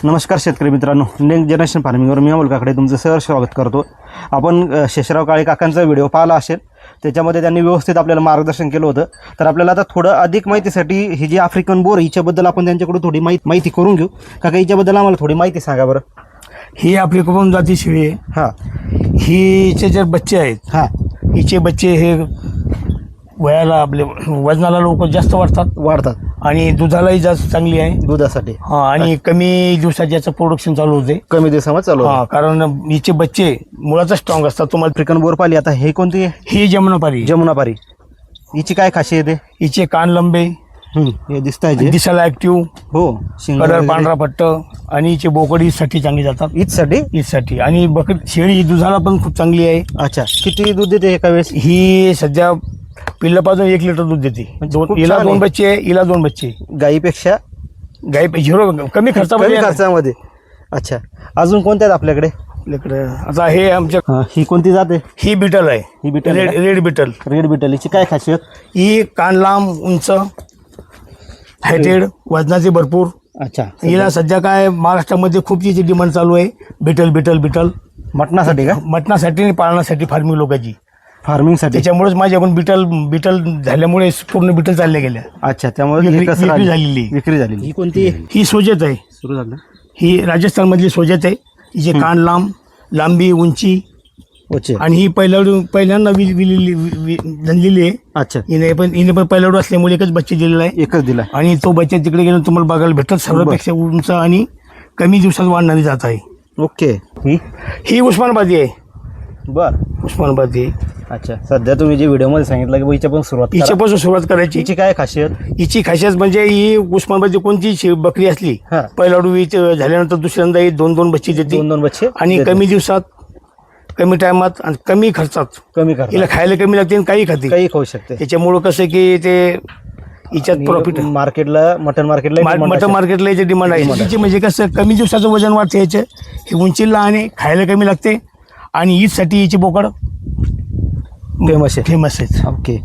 नमस्कार शेतकरी मित्रांनो, नेक्स्ट जनरेशन फार्मिंगवर मी अमोल काकडे तुमचं सहर्ष स्वागत करतो. आपण शेषराव काळे काकांचा व्हिडिओ पाहिला असेल, त्याच्यामध्ये त्यांनी व्यवस्थित आपल्याला मार्गदर्शन केलं होतं. तर आपल्याला आता थोडं अधिक माहितीसाठी ही जी आफ्रिकन बोर हिच्याबद्दल आपण त्यांच्याकडून थोडी माहिती करून घेऊ. काका, हिच्याबद्दल आम्हाला थोडी माहिती सांगा बरं. ही आफ्रिकन जाती शेळी आहे. हां, हिचे जे बच्चे आहेत, हां, हिचे बच्चे हे वयाला आपले वजनाला लवकर जास्त वाढतात आणि दुधालाही जास्त चांगली आहे दुधासाठी. हा, आणि कमी दिवसात याचं प्रोडक्शन चालू होते. कमी दिवसामध्ये चालू. हा, कारण हिचे बच्चे मुळातच स्ट्रॉंग असतात. तुम्हाला आफ्रिकन बोर पाहिली. आता हे कोणती आहे? ही जमुनापारी. जमुनापारी. हिची काय खासियत आहे? हिचे कान लंबे, हे दिसत आहे, दिसायला ऍक्टिव्ह, हो, कलर पांढरा पट्ट, आणि हिचे बोकडीसाठी चांगली जातात. ईदसाठी. आणि बकरी शेळी दुधाला पण खूप चांगली आहे. अच्छा, किती दूध देते एका वेळेस? ही सध्या पिल्लापासून 1 लिटर दूध देते. खूप हिला छान 2 आहे. बच्चे, हिला 2 बच्चे. गाईपेक्षा गाई 0 कमी खर्चामध्ये. अच्छा, अजून कोणत्या आहेत आपल्याकडे? आपल्याकडे आता हे आमच्या ही कोणती जाते? ही बिटल आहे. ही बिटल आहे का? Red beetle. Red beetle. हिची काय खासियत? ही कान लांब, उंच, हायटेड, वजनाचे भरपूर. अच्छा, हिला सध्या काय महाराष्ट्रामध्ये खूप तिची डिमांड चालू आहे. बिटल बिटल बिटल मटणासाठी का? मटणासाठी आणि पाळण्यासाठी फार्मिंग लोकांची. फार्मिंगसाठी. त्याच्यामुळेच माझ्याकडून बिटल झाल्यामुळे पूर्ण बिटल चालल्या गेल्या. अच्छा, त्यामुळे विक्री झालेली. ही कोणती? ही सोजत आहे. सुरू झालं. ही राजस्थानमधली सोजत आहे. हिचे कान लांबी, उंची, आणि ही पहिल्यांदा जनलेली आहे. अच्छा, हिने पण पहिल्याडू असल्यामुळे एकच बच्चे दिलेला आहे. एकच दिला. आणि तो बच्चा तिकडे गेला तुम्हाला बघायला भेटत. सर्वांपेक्षा उंच आणि कमी दिवसात वाढणारी जात आहे. ओके. ही उस्मानाबादी आहे. बर, उस्मानाबादी आहे. अच्छा, सध्या तुम्ही जे व्हिडिओ मध्ये सांगितलं की हिच्यापासून सुरुवात करायची. हिची काय खासियत? हिची खासियत म्हणजे ही उस्मानाबादी कोणती बकरी असली, हा, पहिल्याडू झाल्यानंतर दुसऱ्यांदा ही 2-2 बच्चे देते. 2-2 बच्चे. आणि कमी दिवसात, कमी टायमात आणि कमी खर्चात. हिला खायला कमी लागते आणि काही खाऊ शकते. त्याच्यामुळं कसं की ते हिच्यात प्रॉफिट. मार्केटला, मटन मार्केटला याची डिमांड आहे. हिची म्हणजे कसं कमी दिवसाचं वजन वाढते याचं. हे उंचीला आणि खायला कमी लागते. आणि ईदसाठी हिची बोकड फेमस आहे. आहे. ओके.